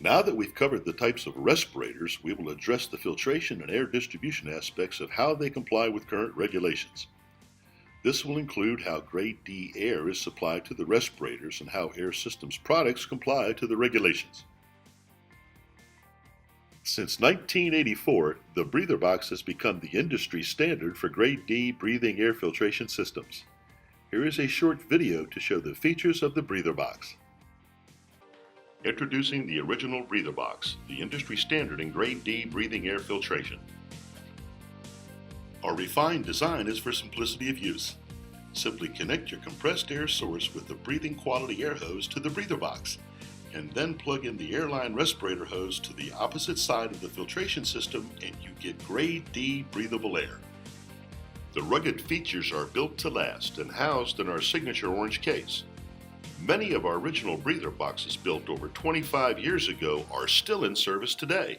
Now that we've covered the types of respirators, we will address the filtration and air distribution aspects of how they comply with current regulations. This will include how Grade D air is supplied to the respirators and how Air Systems products comply to the regulations. Since 1984, the breather box has become the industry standard for Grade D breathing air filtration systems. Here is a short video to show the features of the breather box. Introducing the original breather box, the industry standard in Grade D breathing air filtration. Our refined design is for simplicity of use. Simply connect your compressed air source with the breathing quality air hose to the breather box, and then plug in the airline respirator hose to the opposite side of the filtration system and you get Grade D breathable air. The rugged features are built to last and housed in our signature orange case. Many of our original breather boxes built over 25 years ago are still in service today.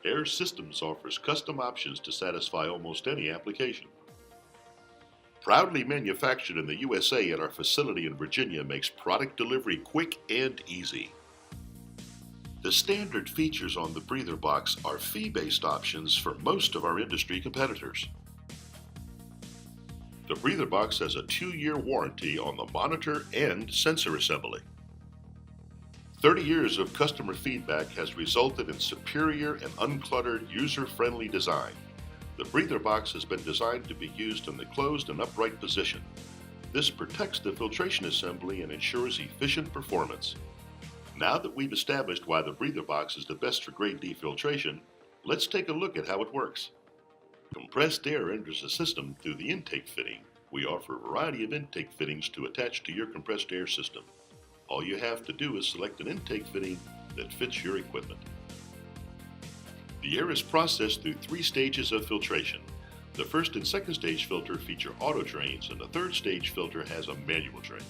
Air Systems offers custom options to satisfy almost any application. Proudly manufactured in the USA at our facility in Virginia makes product delivery quick and easy. The standard features on the breather box are fee-based options for most of our industry competitors. The breather box has a 2-year warranty on the monitor and sensor assembly. 30 years of customer feedback has resulted in superior and uncluttered user-friendly design. The breather box has been designed to be used in the closed and upright position. This protects the filtration assembly and ensures efficient performance. Now that we've established why the breather box is the best for Grade D filtration, let's take a look at how it works. Compressed air enters the system through the intake fitting. We offer a variety of intake fittings to attach to your compressed air system. All you have to do is select an intake fitting that fits your equipment. The air is processed through 3 stages of filtration. The first and second stage filter feature auto drains, and the third stage filter has a manual drain.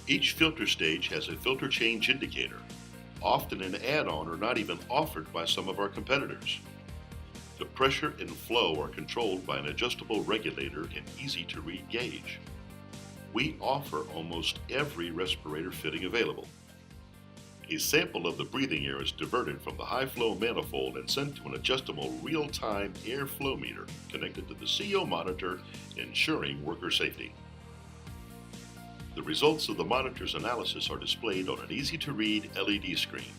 Each filter stage has a filter change indicator, often an add-on or not even offered by some of our competitors. The pressure and flow are controlled by an adjustable regulator and easy-to-read gauge. We offer almost every respirator fitting available. A sample of the breathing air is diverted from the high-flow manifold and sent to an adjustable real-time air flow meter connected to the CO monitor, ensuring worker safety. The results of the monitor's analysis are displayed on an easy-to-read LED screen.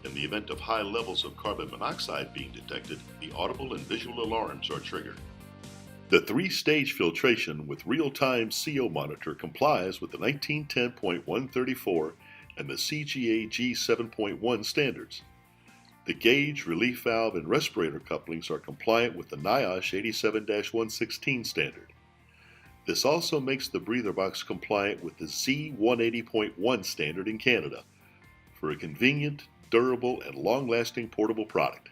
In the event of high levels of carbon monoxide being detected, the audible and visual alarms are triggered. The 3-stage filtration with real-time CO monitor complies with the 1910.134 and the CGA G7.1 standards. The gauge, relief valve, and respirator couplings are compliant with the NIOSH 87-116 standard. This also makes the breather box compliant with the Z180.1 standard in Canada for a convenient, durable, and long-lasting portable product.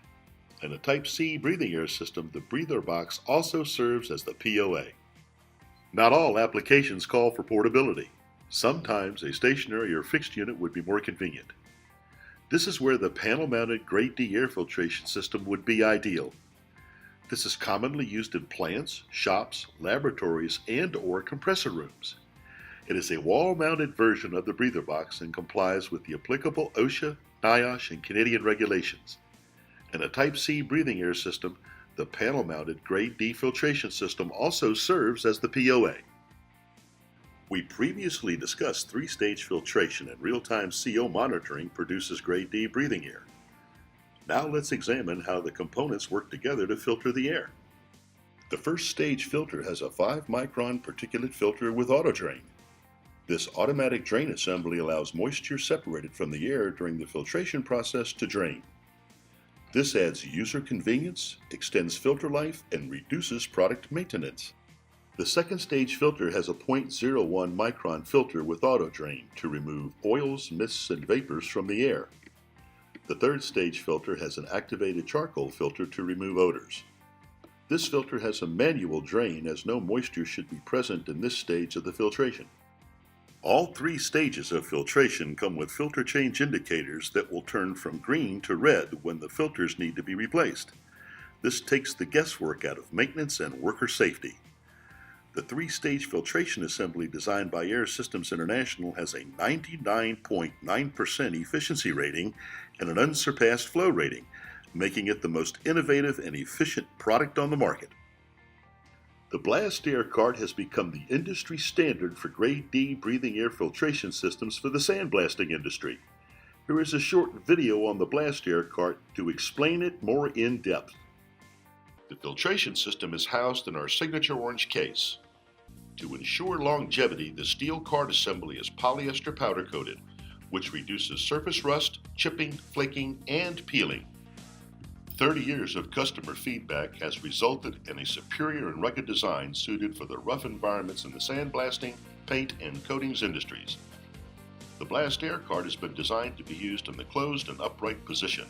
In a Type C breathing air system, the breather box also serves as the POA. Not all applications call for portability. Sometimes a stationary or fixed unit would be more convenient. This is where the panel-mounted Grade D air filtration system would be ideal. This is commonly used in plants, shops, laboratories, and/or compressor rooms. It is a wall-mounted version of the breather box and complies with the applicable OSHA, NIOSH, and Canadian regulations. In a Type C breathing air system, the panel-mounted Grade D filtration system also serves as the POA. We previously discussed 3-stage filtration and real-time CO monitoring produces Grade D breathing air. Now let's examine how the components work together to filter the air. The first stage filter has a 5-micron particulate filter with auto drain. This automatic drain assembly allows moisture separated from the air during the filtration process to drain. This adds user convenience, extends filter life, and reduces product maintenance. The second stage filter has a 0.01 micron filter with auto drain to remove oils, mists, and vapors from the air. The third stage filter has an activated charcoal filter to remove odors. This filter has a manual drain as no moisture should be present in this stage of the filtration. All 3 stages of filtration come with filter change indicators that will turn from green to red when the filters need to be replaced. This takes the guesswork out of maintenance and worker safety. The three-stage filtration assembly designed by Air Systems International has a 99.9% efficiency rating and an unsurpassed flow rating, making it the most innovative and efficient product on the market. The Blast Air Cart has become the industry standard for Grade D breathing air filtration systems for the sandblasting industry. Here is a short video on the Blast Air Cart to explain it more in depth. The filtration system is housed in our signature orange case. To ensure longevity, the steel cart assembly is polyester powder coated, which reduces surface rust, chipping, flaking, and peeling. 30 years of customer feedback has resulted in a superior and rugged design suited for the rough environments in the sandblasting, paint, and coatings industries. The Blast Air Cart has been designed to be used in the closed and upright position.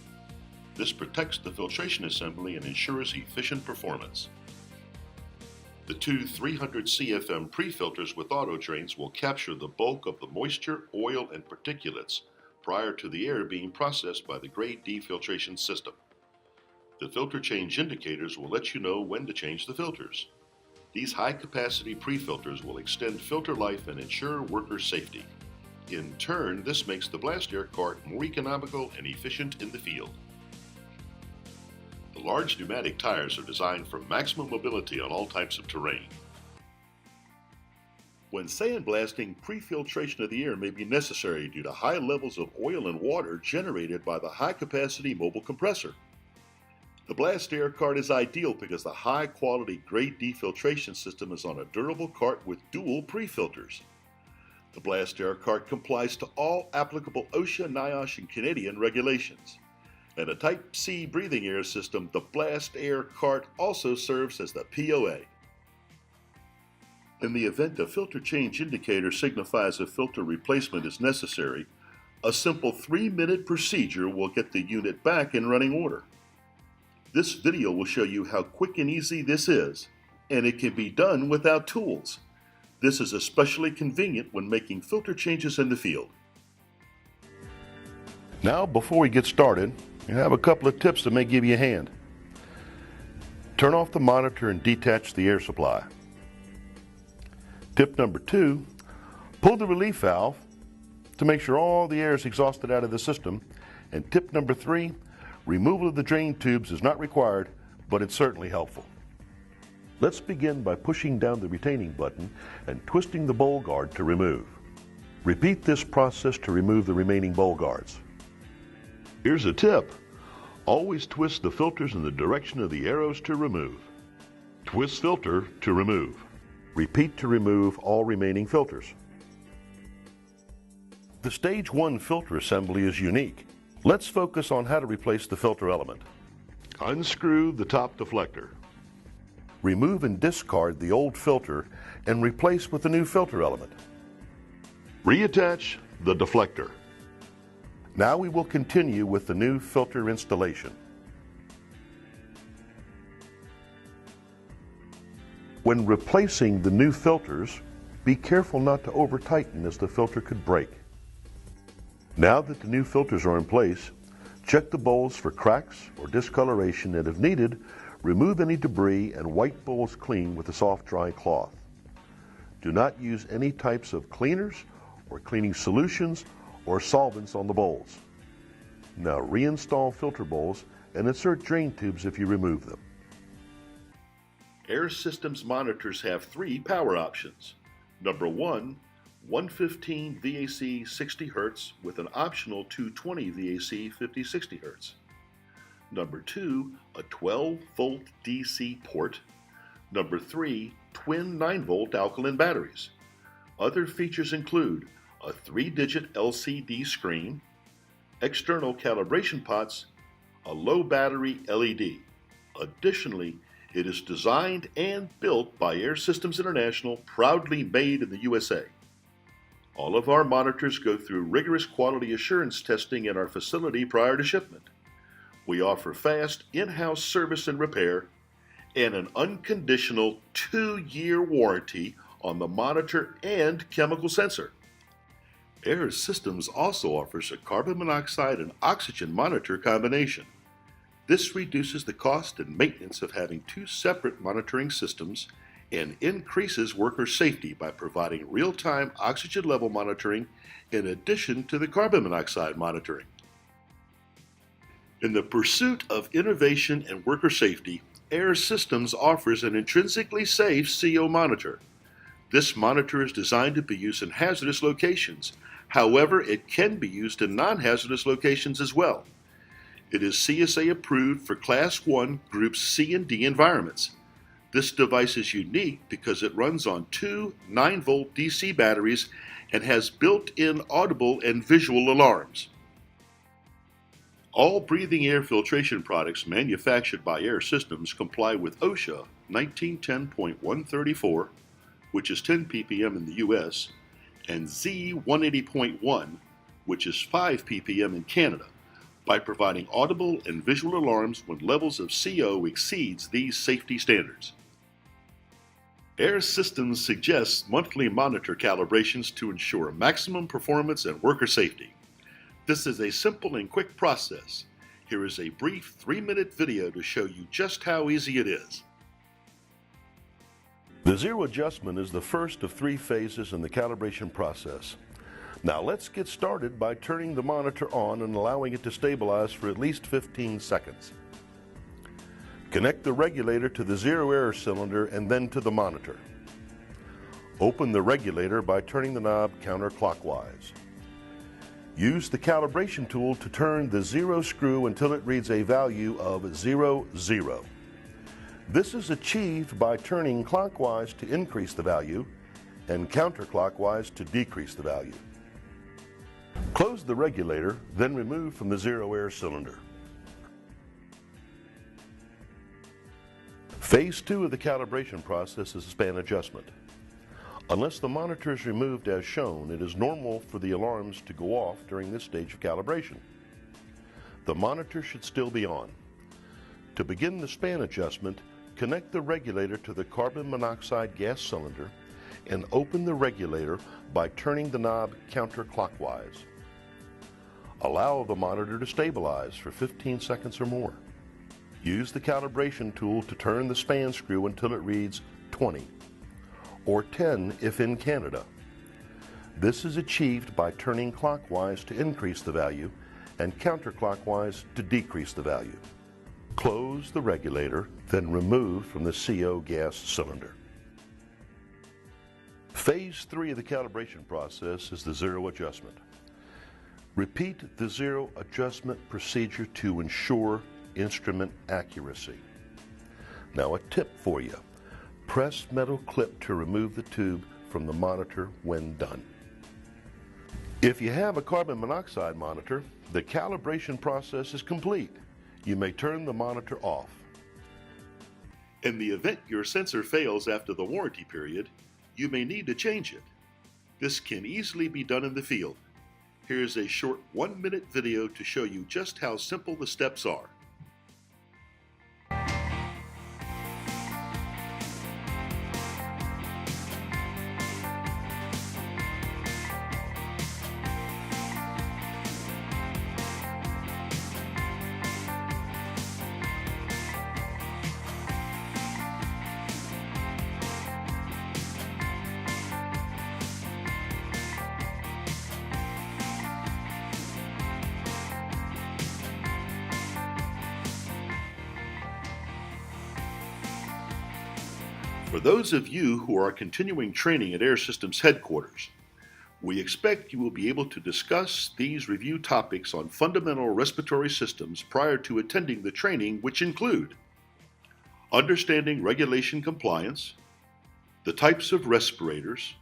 This protects the filtration assembly and ensures efficient performance. The two 300 CFM pre-filters with auto drains will capture the bulk of the moisture, oil, and particulates prior to the air being processed by the Grade D filtration system. The filter change indicators will let you know when to change the filters. These high-capacity pre-filters will extend filter life and ensure worker safety. In turn, this makes the Blast Air Cart more economical and efficient in the field. The large pneumatic tires are designed for maximum mobility on all types of terrain. When sandblasting, pre-filtration of the air may be necessary due to high levels of oil and water generated by the high-capacity mobile compressor. The Blast Air Cart is ideal because the high-quality Grade D filtration system is on a durable cart with dual pre-filters. The Blast Air Cart complies to all applicable OSHA, NIOSH, and Canadian regulations. And a Type C breathing air system, the Blast Air Cart also serves as the POA. In the event a filter change indicator signifies a filter replacement is necessary, a simple 3-minute procedure will get the unit back in running order. This video will show you how quick and easy this is, and it can be done without tools. This is especially convenient when making filter changes in the field. Now, before we get started, I have a couple of tips that may give you a hand. Turn off the monitor and detach the air supply. Tip number 2, pull the relief valve to make sure all the air is exhausted out of the system. And tip number 3, removal of the drain tubes is not required, but it's certainly helpful. Let's begin by pushing down the retaining button and twisting the bowl guard to remove. Repeat this process to remove the remaining bowl guards. Here's a tip. Always twist the filters in the direction of the arrows to remove. Twist filter to remove. Repeat to remove all remaining filters. The Stage 1 filter assembly is unique. Let's focus on how to replace the filter element. Unscrew the top deflector. Remove and discard the old filter and replace with the new filter element. Reattach the deflector. Now we will continue with the new filter installation. When replacing the new filters, be careful not to over-tighten as the filter could break. Now that the new filters are in place, check the bowls for cracks or discoloration, and if needed, remove any debris and wipe bowls clean with a soft dry cloth. Do not use any types of cleaners or cleaning solutions or solvents on the bowls. Now reinstall filter bowls and insert drain tubes if you remove them. Air Systems monitors have 3 power options. Number 1, 115 VAC 60 Hz with an optional 220 VAC 50-60 Hz. Number 2, a 12-volt DC port. Number 3, twin 9-volt alkaline batteries. Other features include a 3-digit LCD screen, external calibration pots, a low battery LED. Additionally, it is designed and built by Air Systems International, proudly made in the USA. All of our monitors go through rigorous quality assurance testing in our facility prior to shipment. We offer fast in-house service and repair and an unconditional 2-year warranty on the monitor and chemical sensor. Air Systems also offers a carbon monoxide and oxygen monitor combination. This reduces the cost and maintenance of having 2 separate monitoring systems and increases worker safety by providing real-time oxygen level monitoring in addition to the carbon monoxide monitoring. In the pursuit of innovation and worker safety, Air Systems offers an intrinsically safe CO monitor. This monitor is designed to be used in hazardous locations. However, it can be used in non-hazardous locations as well. It is CSA approved for Class 1 Groups C and D environments. This device is unique because it runs on two 9-volt DC batteries and has built-in audible and visual alarms. All breathing air filtration products manufactured by Air Systems comply with OSHA 1910.134, which is 10 ppm in the US, and Z180.1, which is 5 ppm in Canada, by providing audible and visual alarms when levels of CO exceeds these safety standards. Air Systems suggests monthly monitor calibrations to ensure maximum performance and worker safety. This is a simple and quick process. Here is a brief 3-minute video to show you just how easy it is. The zero adjustment is the first of 3 phases in the calibration process. Now let's get started by turning the monitor on and allowing it to stabilize for at least 15 seconds. Connect the regulator to the zero error cylinder and then to the monitor. Open the regulator by turning the knob counterclockwise. Use the calibration tool to turn the zero screw until it reads a value of 00. This is achieved by turning clockwise to increase the value and counterclockwise to decrease the value. Close the regulator, then remove from the zero air cylinder. Phase 2 of the calibration process is span adjustment. Unless the monitor is removed as shown, it is normal for the alarms to go off during this stage of calibration. The monitor should still be on. To begin the span adjustment, connect the regulator to the carbon monoxide gas cylinder and open the regulator by turning the knob counterclockwise. Allow the monitor to stabilize for 15 seconds or more. Use the calibration tool to turn the span screw until it reads 20, or 10 if in Canada. This is achieved by turning clockwise to increase the value and counterclockwise to decrease the value. Close the regulator, then remove from the CO gas cylinder. Phase 3 of the calibration process is the zero adjustment. Repeat the zero adjustment procedure to ensure instrument accuracy. Now a tip for you. Press metal clip to remove the tube from the monitor when done. If you have a carbon monoxide monitor, the calibration process is complete. You may turn the monitor off. In the event your sensor fails after the warranty period, you may need to change it. This can easily be done in the field. Here's a short 1-minute video to show you just how simple the steps are. For those of you who are continuing training at Air Systems headquarters, we expect you will be able to discuss these review topics on fundamental respiratory systems prior to attending the training, which include understanding regulation compliance, the types of respirators,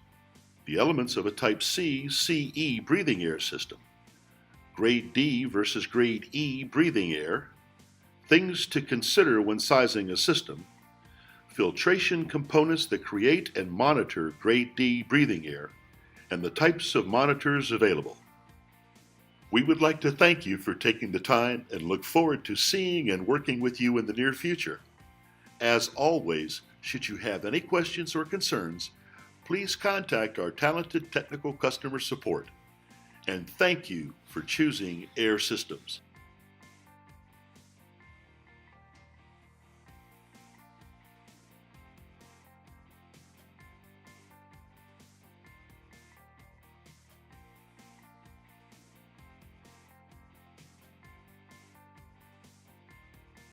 the elements of a Type C, CE breathing air system, Grade D versus Grade E breathing air, things to consider when sizing a system, filtration components that create and monitor Grade D breathing air, and the types of monitors available. We would like to thank you for taking the time and look forward to seeing and working with you in the near future. As always, should you have any questions or concerns, please contact our talented technical customer support. And thank you for choosing Air Systems.